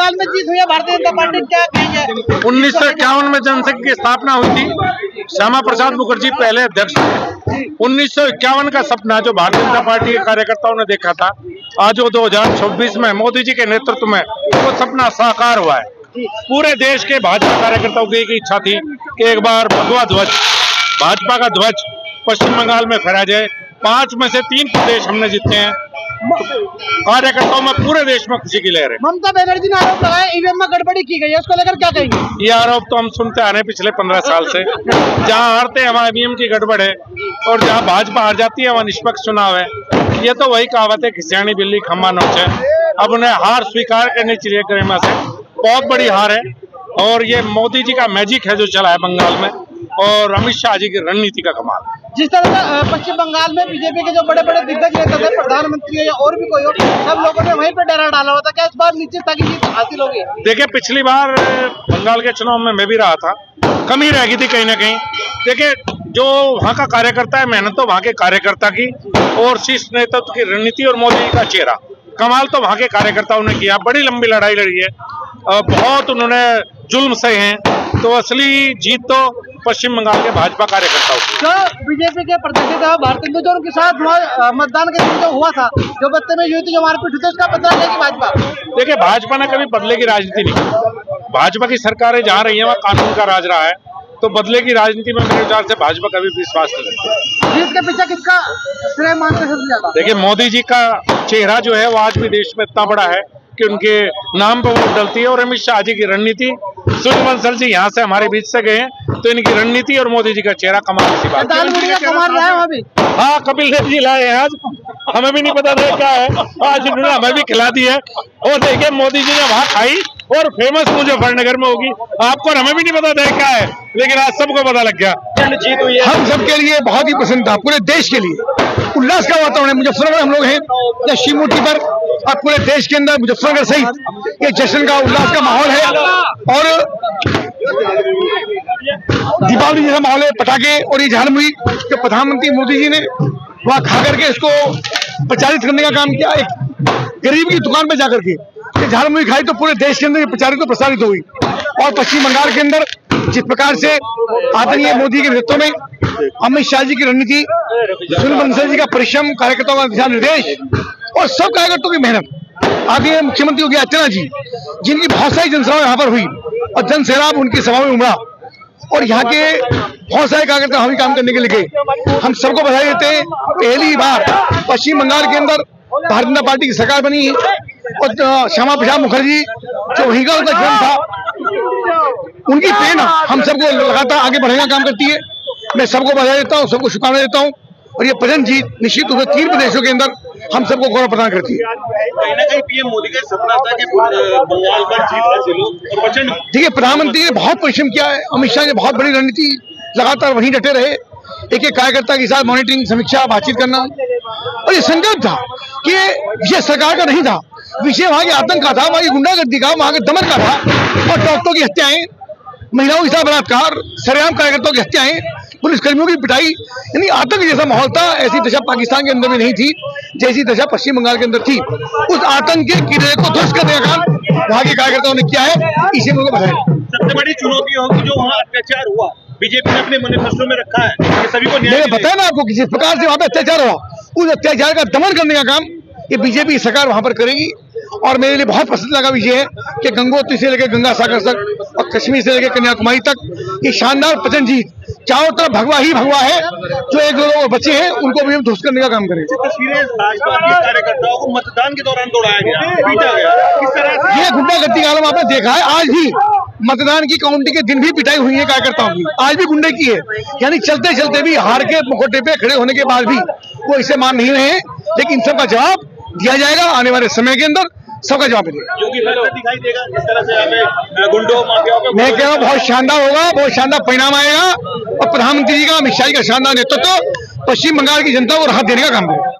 बंगाल में जीत हुई है भारतीय जनता पार्टी, क्या कहेंगे? 1951 में जनसंघ की स्थापना हुई थी। श्यामा प्रसाद मुखर्जी पहले अध्यक्ष थे। 1951 का सपना जो भारतीय जनता पार्टी के कार्यकर्ताओं ने देखा था, आज वो 2026 में मोदी जी के नेतृत्व में वो सपना साकार हुआ है। पूरे देश के भाजपा कार्यकर्ताओं की एक इच्छा थी कि एक बार भगवा ध्वज, भाजपा का ध्वज पश्चिम बंगाल में फहरा जाए। 5 में से 3 प्रदेश हमने जीते हैं। कार्यकर्ताओं में पूरे देश में खुशी की लहर है। ममता बनर्जी ने आरोप लगाया ईवीएम में गड़बड़ी की गई है, उसको लेकर क्या कहेंगे? ये आरोप तो हम सुनते आ रहे हैं पिछले 15 साल से। जहां हारते हैं वहां ईवीएम की गड़बड़ है और जहां भाजपा हार जाती है वहां निष्पक्ष चुनाव है। ये तो वही कहावत है, घिसियानी बिल्ली खम्बा नोच है। अब उन्हें हार स्वीकार करनी चाहिए। गरिमा से बहुत बड़ी हार है और ये मोदी जी का मैजिक है जो चला है बंगाल में, और अमित शाह जी की रणनीति का कमाल है। जिस तरह से पश्चिम बंगाल में बीजेपी के जो बड़े बड़े दिग्गज नेता थे, प्रधानमंत्री हो या और भी कोई हो, सब लोगों ने वहीं पर डेरा डाला हुआ था। क्या इस बार निश्चित था कि जीत हासिल होगी? देखिए, पिछली बार बंगाल के चुनाव में मैं भी रहा था, कमी रह गई थी कहीं ना कहीं। देखिए, जो वहाँ का कार्यकर्ता है, मेहनत तो वहाँ के कार्यकर्ता की और शीर्ष नेतृत्व की रणनीति और मोदी जी का चेहरा, कमाल तो वहाँ के कार्यकर्ताओं ने किया। बड़ी लंबी लड़ाई लड़ी है, बहुत उन्होंने जुल्म सहे हैं, तो असली जीत तो पश्चिम बंगाल के भाजपा कार्यकर्ताओं की। जो बीजेपी के प्रत्याशी थे भारतीय जो उनके साथ मतदान के दिन जो हुआ था, जो बदतमीजी हुई थी, जो मारपीट हुई थी, उसका बदला लेगी भाजपा? देखिए, भाजपा ने कभी बदले की राजनीति नहीं की। भाजपा की सरकारें जहाँ रही है वहाँ कानून का राज रहा है, तो बदले की राजनीति में मेरे विचार से भाजपा कभी विश्वास नहीं रखती। जीत के पीछे किसका श्रेय मानते सबसे ज्यादा? देखिए, मोदी जी का चेहरा जो है वो आज भी देश में इतना बड़ा है कि उनके नाम पर वोट डलती है, और अमित शाह जी की रणनीति, सूर्य बंसल जी यहाँ से हमारे बीच से गए हैं, तो इनकी रणनीति और मोदी जी का चेहरा कमाल की बात है। हाँ, कपिल देव जी लाए हैं आज, हमें भी नहीं पता था क्या है, आज इन्होंने हमें भी खिला दी है। और देखिए, मोदी जी ने वहाँ खाई और फेमस मुजफ्फरनगर में होगी, आपको हमें भी नहीं पता था क्या है, लेकिन आज सबको पता लग गया। जीत हुई है, हम सबके लिए बहुत ही पसंद था, पूरे देश के लिए उल्लास का वातावरण है। मुजफ्फरनगर हम लोग हैं या शिव मूर्ति पर, और पूरे देश के अंदर मुजफ्फरनगर सहित ये जश्न का उल्लास का माहौल है। और दीपावली जैसा माहौल है, पटाखे और ये झालमुड़ी जो प्रधानमंत्री मोदी जी ने वहाँ खा करके इसको प्रचारित करने का काम किया। एक गरीब की दुकान पर जाकर के ये झालमुड़ी खाई तो पूरे देश के अंदर ये प्रचारित प्रसारित हुई। और पश्चिम बंगाल के अंदर जिस प्रकार से आदरणीय मोदी के नेतृत्व में अमित शाह जी की रणनीति, सूर्य बंसल जी का परिश्रम, कार्यकर्ताओं का दिशा निर्देश और सब कार्यकर्ताओं की मेहनत, आदरणीय मुख्यमंत्री योगी आदित्यनाथ जी जिनकी बहुत सारी जनसभाएं यहाँ पर हुई और जन सैलाब उनकी सभा में उमड़ा, और यहाँ के बहुत सारे कार्यकर्ता हम ही काम करने के लिए गए। हम सबको बधाई देते हैं, पहली बार पश्चिम बंगाल के अंदर भारतीय जनता पार्टी की सरकार बनी और श्यामा प्रसाद मुखर्जी जो वहीं का उनका जन्म था, उनकी प्रेरणा हम सबको लगातार आगे बढ़ने का काम करती है। मैं सबको बधाई देता हूँ, सबको शुभकामनाएं देता हूँ, और ये प्रेजेंट जीत निश्चित रूप से 3 प्रदेशों के अंदर हम सबको गौरव प्रदान करती है। कहीं ना कहीं पीएम मोदी का सपना था कि बंगाल पर जीत हासिल हो, और वचन। देखिए, प्रधानमंत्री ने बहुत परिश्रम किया है, अमित शाह ने बहुत बड़ी रणनीति, लगातार वहीं डटे रहे, एक एक कार्यकर्ता के साथ मॉनिटरिंग, समीक्षा, बातचीत करना। और ये संकल्प था कि ये सरकार का नहीं था, विषय वहाँ के आतंक का था, वहाँ की गुंडागर्दी का, वहाँ के दमन का था, और डॉक्टरों की हत्याएं, महिलाओं के साथ बलात्कार, सरेआम कार्यकर्ताओं की हत्याएं, पुलिसकर्मियों की पिटाई, यानी आतंक जैसा माहौल था। ऐसी दशा पाकिस्तान के अंदर में नहीं थी जैसी दशा पश्चिम बंगाल के अंदर थी। उस आतंक के कीड़े को ध्वस्त करने का काम वहाँ के कार्यकर्ताओं ने किया है, इसी में बधाई। सबसे बड़ी चुनौती होगी जो वहाँ अत्याचार हुआ, बीजेपी ने अपने मैनिफेस्टो में रखा है कि सभी को न्याय मिले। बताया ना आपको कि जिस प्रकार से वहाँ पे अत्याचार हुआ, उस अत्याचार का दमन करने का काम ये बीजेपी सरकार वहाँ पर करेगी। और मेरे लिए बहुत पसंद लगा विषय है कि गंगोत्री से लेकर गंगा सागर तक और कश्मीर से लेकर कन्याकुमारी तक ये शानदार प्रचंड जीत, चारों तरफ भगवा ही भगवा है। जो एक दो लोग बचे हैं उनको भी हम ध्वस्त करने का काम करेंगे। तस्वीरें भाजपा के कार्यकर्ताओं को मतदान के दौरान दौड़ाया गया, पीटा गया, किस तरह से ये गुंडागर्दी का आलम आपने देखा है। आज भी मतदान की काउंटिंग के दिन भी पिटाई हुई है कार्यकर्ताओं की, आज भी गुंडे की है, यानी चलते चलते भी हार के मुखौटे पे खड़े होने के बाद भी वो इसे मान नहीं रहे हैं। लेकिन सबका जवाब दिया जाएगा आने वाले समय के अंदर, सबका जवाब मिलेगा। योगी दिखाई देगा इस तरह से हमें गुंडों माफियाओं पे। मैं कह रहा हूँ बहुत शानदार होगा, बहुत शानदार परिणाम आएगा, और प्रधानमंत्री जी का, अमित शाह जी का शानदार नेतृत्व पश्चिम बंगाल की जनता को राहत देने का काम करेगा।